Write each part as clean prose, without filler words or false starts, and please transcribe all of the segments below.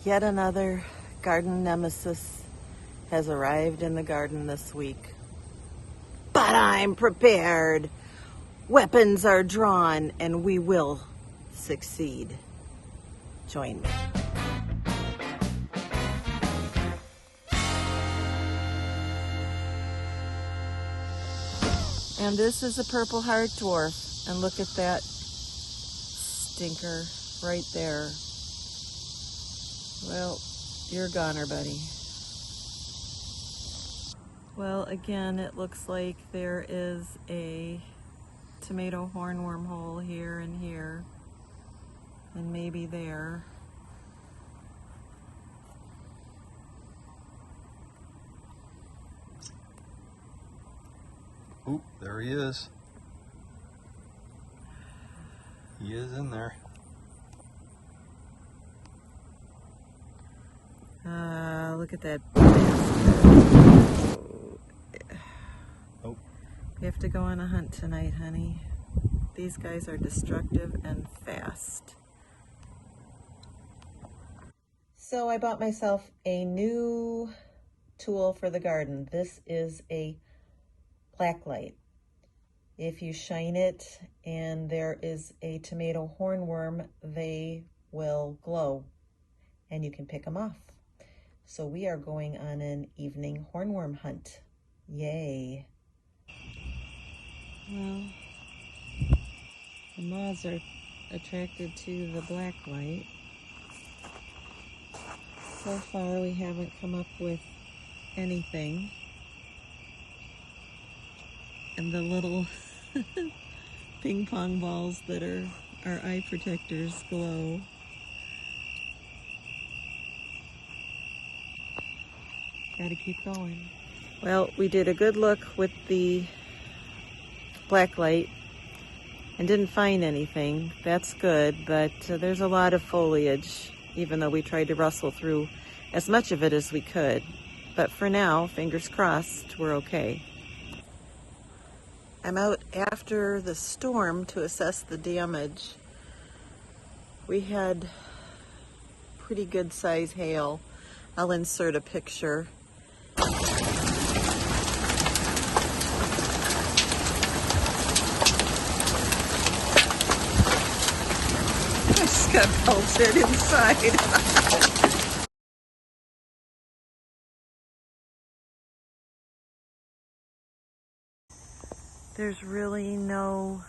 Yet another garden nemesis has arrived in the garden this week. But I'm prepared. Weapons are drawn and we will succeed. Join me. And this is a purple heart dwarf. And look at that stinker right there. Well, you're a goner, buddy. Well, again, it looks like there is a tomato hornworm hole here and here, and maybe there. Oop, there he is. He is in there. Look at that. Oh. We have to go on a hunt tonight, honey. These guys are destructive and fast. So I bought myself a new tool for the garden. This is a Blacklight. If you shine it and there is a tomato hornworm, they will glow and you can pick them off. So we are going on an evening hornworm hunt. Yay. Well, the moths are attracted to the Blacklight. So far we haven't come up with anything. And the little ping pong balls that are our eye protectors glow. Gotta keep going. Well, we did a good look with the Blacklight and didn't find anything. That's good, but there's a lot of foliage, even though we tried to rustle through as much of it as we could. But for now, fingers crossed, we're okay. I'm out after the storm to assess the damage. We had pretty good size hail. I'll insert a picture. I just got pelted inside. There's really no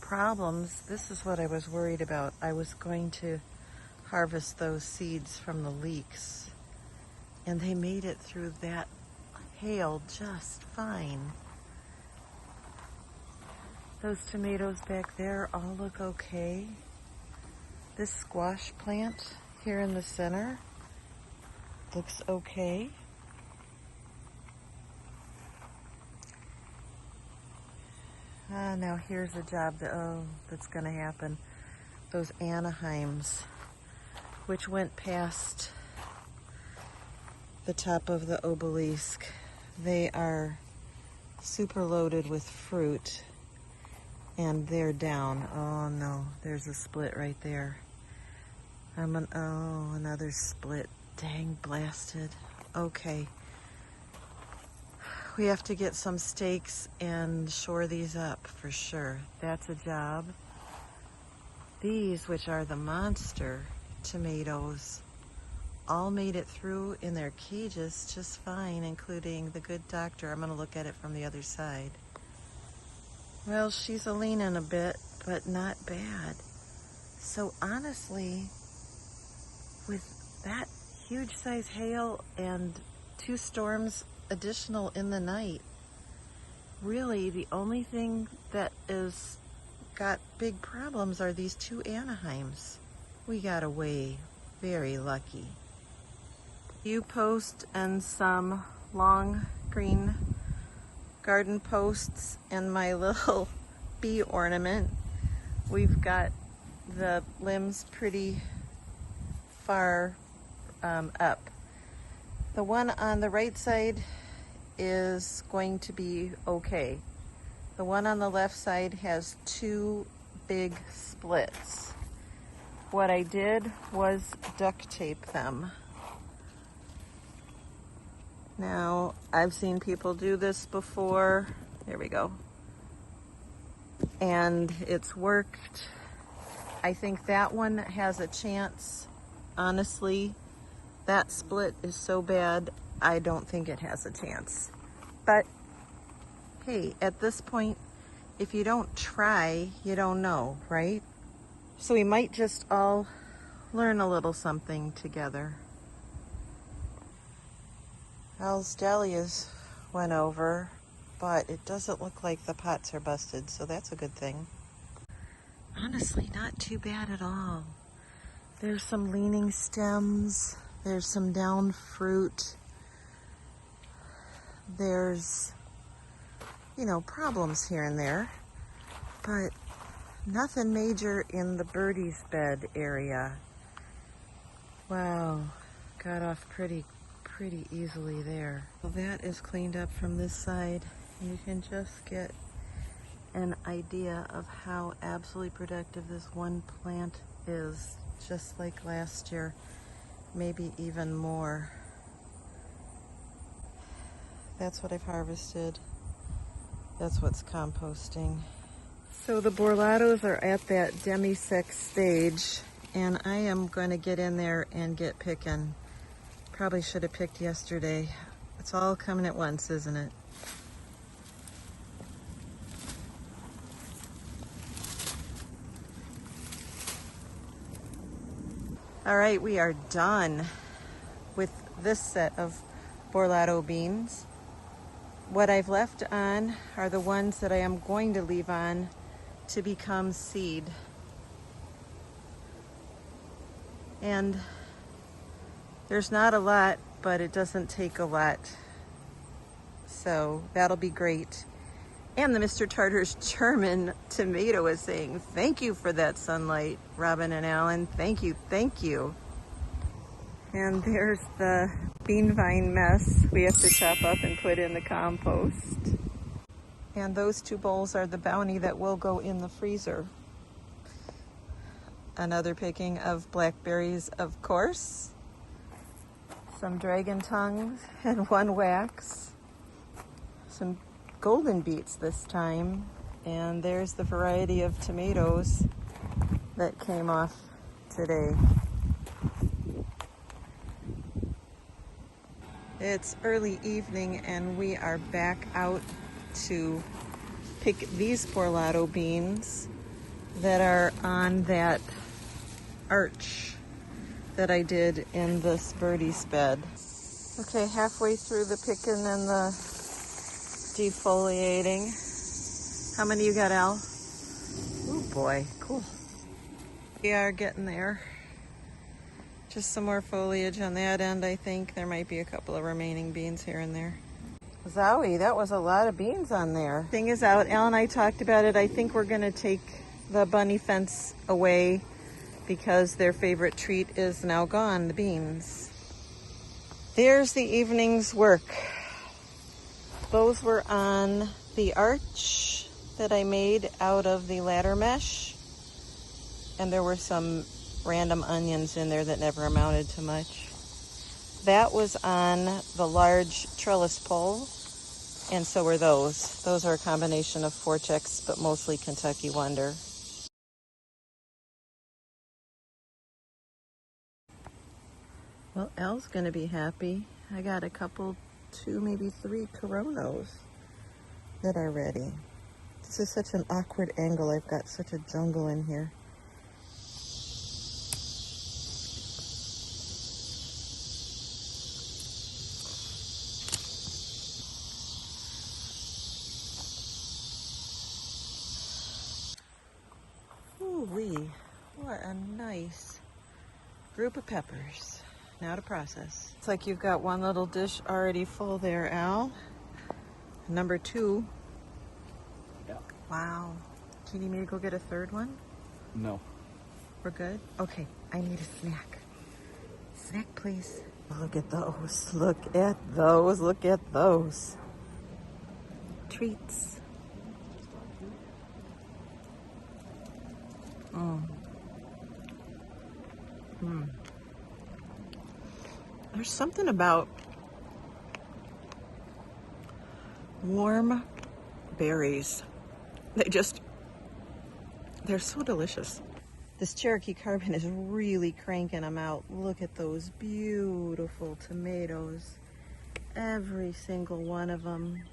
problems. This is what I was worried about. I was going to harvest those seeds from the leeks, and they made it through that hail just fine. Those tomatoes back there all look okay. This squash plant here in the center looks okay. Now here's a job that's going to happen. Those Anaheims, which went past the top of the obelisk, they are super loaded with fruit, and they're down. Oh no, there's a split right there. Another split. Dang blasted. Okay. We have to get some stakes and shore these up for sure. That's a job. These, which are the monster tomatoes, all made it through in their cages just fine, including the good doctor. I'm going to look at it from the other side. Well, she's a-leaning a bit, but not bad. So honestly, with that huge size hail and 2 storms additional in the night, really the only thing that is got big problems are these 2 Anaheims. We got away very lucky. Few posts and some long green garden posts and my little bee ornament. We've got the limbs pretty far up. The one on the right side is going to be okay. The one on the left side has 2 big splits. what I did was duct tape them. Now, I've seen people do this before. There we go. And it's worked. I think that one has a chance. Honestly, that split is so bad, I don't think it has a chance. But hey, at this point, if you don't try, you don't know, right? So we might just all learn a little something together. Al's dahlias went over, but it doesn't look like the pots are busted, so that's a good thing. Honestly, not too bad at all. There's some leaning stems, there's some down fruit, there's, you know, problems here and there, but nothing major in the birdie's bed area. Wow, got off pretty easily there. Well, that is cleaned up from this side. You can just get an idea of how absolutely productive this one plant is, just like last year, maybe even more. That's what I've harvested. That's what's composting. So the Borlottos are at that demi-sec stage, and I am going to get in there and get picking. Probably should have picked yesterday. It's all coming at once, isn't it? All right, we are done with this set of Borlotto beans. What I've left on are the ones that I am going to leave on to become seed. And there's not a lot, but it doesn't take a lot. So that'll be great. And the Mr. Tartar's German tomato is saying, thank you for that sunlight, Robin and Alan. Thank you, thank you. And there's the bean vine mess we have to chop up and put in the compost. And those two bowls are the bounty that will go in the freezer. Another picking of blackberries, of course. Some dragon tongues and one wax. Some golden beets this time. And there's the variety of tomatoes that came off today. It's early evening and we are back out to pick these Borlotto beans that are on that arch that I did in this birdie's bed. Okay, halfway through the picking and the defoliating. How many you got, Al? Oh boy, cool. We are getting there. Just some more foliage on that end, I think. There might be a couple of remaining beans here and there. Zowie, that was a lot of beans on there. Thing is out. Al and I talked about it. I think we're gonna take the bunny fence away because their favorite treat is now gone, the beans. There's the evening's work. Those were on the arch that I made out of the ladder mesh. And there were some random onions in there that never amounted to much. That was on the large trellis pole, and so were those. Those are a combination of Vortex, but mostly Kentucky Wonder. Well, Al's gonna be happy. I got a couple, 2, maybe 3 Coronos that are ready. This is such an awkward angle. I've got such a jungle in here. Ooh-wee, what a nice group of peppers. Now to process. It's like you've got one little dish already full there, Al. Number 2. Yeah. Wow. Do you need me to go get a third one? No. We're good? Okay, I need a snack. Snack, please. Look at those. Look at those. Look at those. Treats. There's something about warm berries. They're so delicious. This Cherokee Carbon is really cranking them out. Look at those beautiful tomatoes. Every single one of them.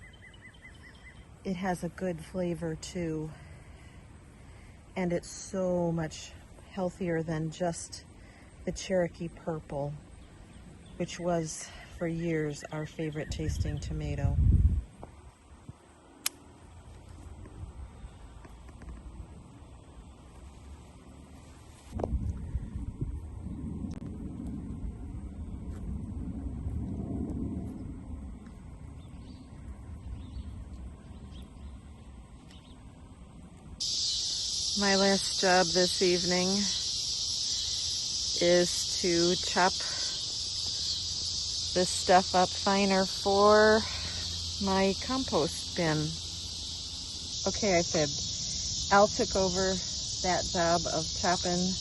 It has a good flavor too. And it's so much healthier than just the Cherokee Purple, which was for years our favorite tasting tomato. My last job this evening is to chop this stuff up finer for my compost bin. Okay, I fibbed. Al took over that job of chopping,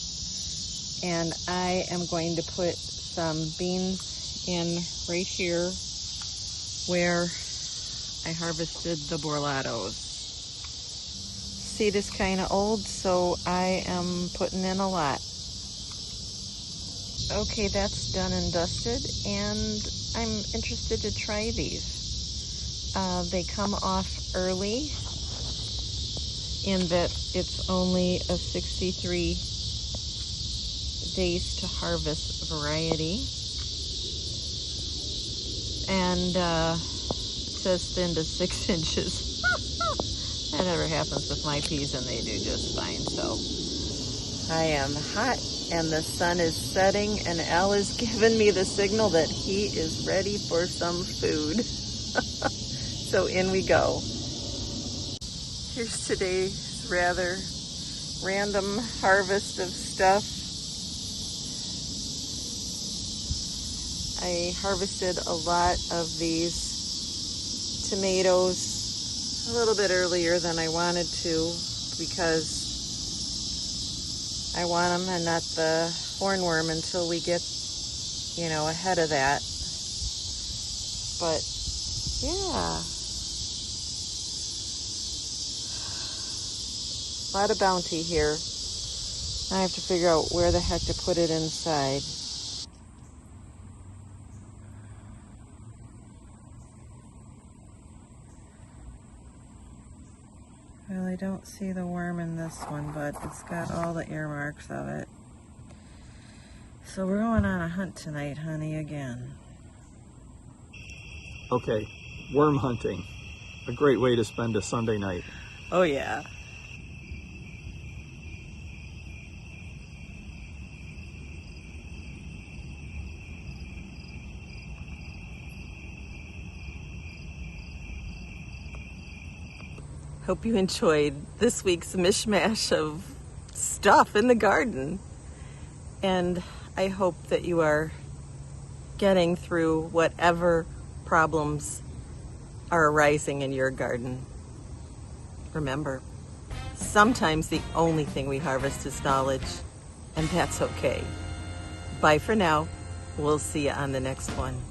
and I am going to put some beans in right here where I harvested the Borlottos. Seed is kind of old, so I am putting in a lot. Okay, that's done and dusted, and I'm interested to try these. They come off early in that it's only a 63 days to harvest variety. And it says thin to 6 inches. That never happens with my peas, and they do just fine. So I am hot and the sun is setting, and Al is giving me the signal that he is ready for some food. So in we go. Here's today's rather random harvest of stuff. I harvested a lot of these tomatoes a little bit earlier than I wanted to, because I want them and not the hornworm until we get, ahead of that. But yeah, a lot of bounty here. I have to figure out where the heck to put it inside. Well, I don't see the worm in this one, but it's got all the earmarks of it. So we're going on a hunt tonight, honey, again. Okay, worm hunting. A great way to spend a Sunday night. Oh yeah. Hope you enjoyed this week's mishmash of stuff in the garden. And I hope that you are getting through whatever problems are arising in your garden. Remember, sometimes the only thing we harvest is knowledge, and that's okay. Bye for now. We'll see you on the next one.